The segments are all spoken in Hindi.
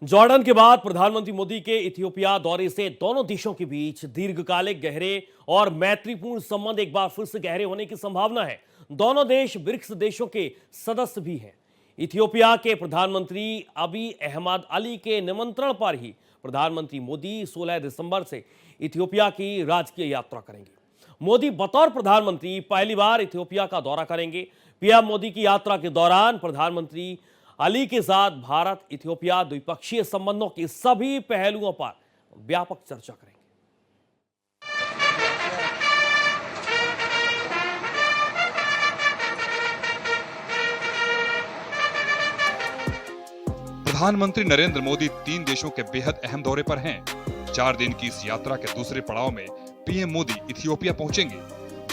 जॉर्डन के बाद प्रधानमंत्री मोदी के इथियोपिया दौरे से दोनों देशों के बीच दीर्घकालिक गहरे और मैत्रीपूर्ण संबंध एक बार फिर से गहरे होने की संभावना है। दोनों देश ब्रिक्स देशों के सदस्य भी हैं। इथियोपिया के प्रधानमंत्री अबी अहमद अली के निमंत्रण पर ही प्रधानमंत्री मोदी 16 दिसंबर से इथियोपिया की राजकीय यात्रा करेंगे। मोदी बतौर प्रधानमंत्री पहली बार इथियोपिया का दौरा करेंगे। पीएम मोदी की यात्रा के दौरान प्रधानमंत्री अली के साथ भारत इथियोपिया द्विपक्षीय संबंधों के सभी पहलुओं पर व्यापक चर्चा करेंगे। प्रधानमंत्री नरेंद्र मोदी 3 देशों के बेहद अहम दौरे पर हैं। 4 दिन की इस यात्रा के दूसरे पड़ाव में पीएम मोदी इथियोपिया पहुंचेंगे।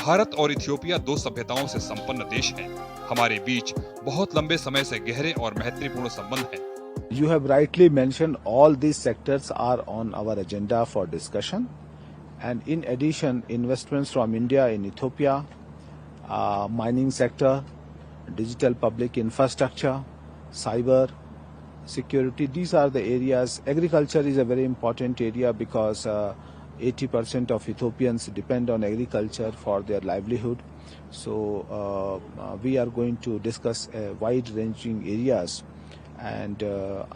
भारत और इथियोपिया 2 सभ्यताओं से संपन्न देश हैं। हमारे बीच बहुत लंबे समय से गहरे और महत्वपूर्ण संबंध हैं। You have rightly mentioned all these sectors are on our agenda for discussion, and in addition, investments from India in Ethiopia, mining sector, digital public infrastructure, cyber security. These are the areas. Agriculture is a very important area because 80% of Ethiopians depend on agriculture for their livelihood. So we are going to discuss wide-ranging areas, and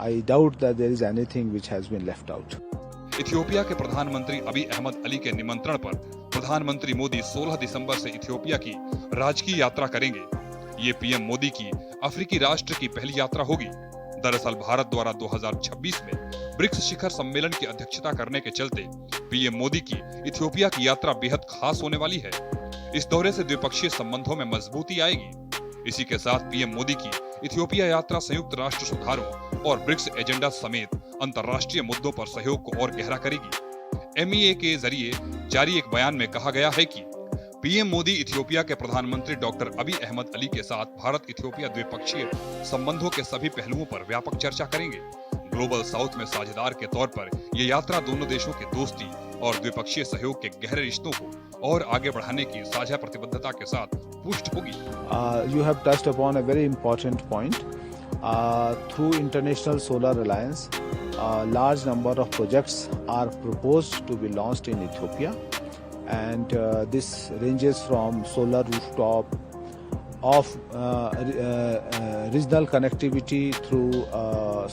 I doubt that there is anything which has been left out. Ethiopia के प्रधानमंत्री अबी अहमद अली के निमंत्रण पर प्रधानमंत्री मोदी 16 दिसंबर से इथियोपिया की राजकीय यात्रा करेंगे। ये पीएम मोदी की अफ्रीकी राष्ट्र की पहली यात्रा होगी। दरअसल भारत द्वारा 2026 में ब्रिक्स शिखर सम्मेलन की अध्यक्षता करने के चलते पीएम मोदी की इथियोपिया की यात्रा बेहद खास होने वाली है। इस दौरे से द्विपक्षीय संबंधों में मजबूती आएगी। इसी के साथ पीएम मोदी की इथियोपिया यात्रा संयुक्त राष्ट्र सुधारों और ब्रिक्स एजेंडा समेत अंतर्राष्ट्रीय मुद्दों पर सहयोग को और गहरा करेगी। एमईए के जरिए जारी एक बयान में कहा गया है कि पीएम मोदी इथियोपिया के प्रधानमंत्री डॉक्टर अबी अहमद अली के साथ भारत इथियोपिया द्विपक्षीय संबंधों के सभी पहलुओं पर व्यापक चर्चा करेंगे। ग्लोबल साउथ में साझेदार के तौर पर यह यात्रा दोनों देशों के दोस्ती और द्विपक्षीय सहयोग के गहरे रिश्तों को और आगे बढ़ाने की साझा प्रतिबद्धता के साथ पुष्ट होगी। You have touched upon a very important point. Through International Solar Alliance, a large number of projects are proposed to be launched in Ethiopia, and this ranges from solar rooftop, of regional connectivity through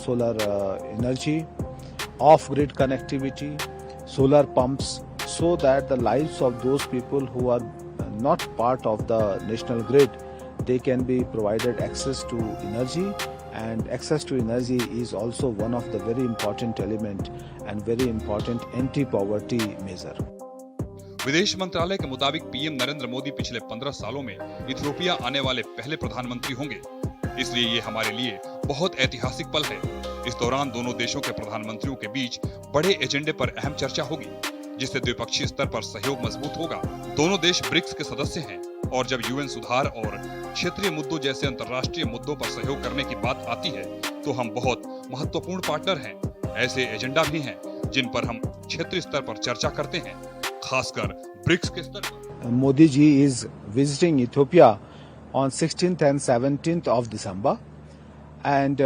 solar energy, off-grid connectivity, solar pumps, so that the lives of those people who are not part of the national grid, they can be provided access to energy, and access to energy is also one of the very important element and very important anti-poverty measure. विदेश मंत्रालय के मुताबिक पीएम नरेंद्र मोदी पिछले 15 सालों में इथियोपिया आने वाले पहले प्रधानमंत्री होंगे, इसलिए ये हमारे लिए बहुत ऐतिहासिक पल है। इस दौरान दोनों देशों के प्रधानमंत्रियों के बीच बड़े एजेंडे पर अहम चर्चा होगी, जिससे द्विपक्षीय स्तर पर सहयोग मजबूत होगा। दोनों देश ब्रिक्स के सदस्य हैं और जब यूएन सुधार और क्षेत्रीय मुद्दों जैसे अंतर्राष्ट्रीय मुद्दों पर सहयोग करने की बात आती है तो हम बहुत महत्वपूर्ण पार्टनर हैं। ऐसे एजेंडा भी हैं जिन पर हम क्षेत्रीय स्तर पर चर्चा करते हैं, खासकर ब्रिक्स के स्तर पर। Modi ji is visiting Ethiopia on 16th and 17th of December, and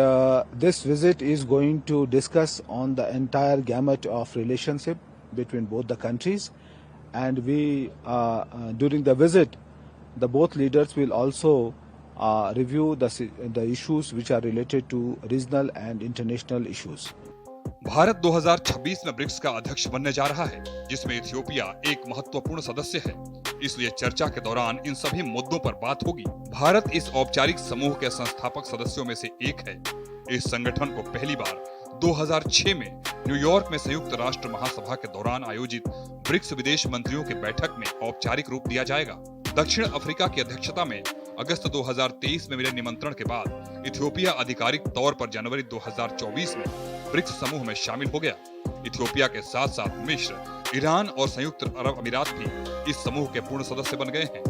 this visit is going to discuss on the entire gamut of relationship between both the countries, and we during the visit the both leaders will also review the issues which are related to regional and international issues. Bharat 2026 में ब्रिक्स का अध्यक्ष बनने जा रहा है, जिसमें इथियोपिया एक महत्वपूर्ण सदस्य है। इसलिए चर्चा के दौरान इन सभी मुद्दों पर बात होगी। भारत इस औपचारिक समूह के संस्थापक सदस्यों में से एक है। इस संगठन को पहली बार 2006 में न्यूयॉर्क में संयुक्त राष्ट्र महासभा के दौरान आयोजित ब्रिक्स विदेश मंत्रियों की बैठक में औपचारिक रूप दिया जाएगा। दक्षिण अफ्रीका की अध्यक्षता में अगस्त 2023 में मिले निमंत्रण के बाद इथियोपिया आधिकारिक तौर पर जनवरी 2024 में ब्रिक्स समूह में शामिल हो गया। इथियोपिया के साथ साथ मिस्र, ईरान और संयुक्त अरब अमीरात भी इस समूह के पूर्ण सदस्य बन गए हैं।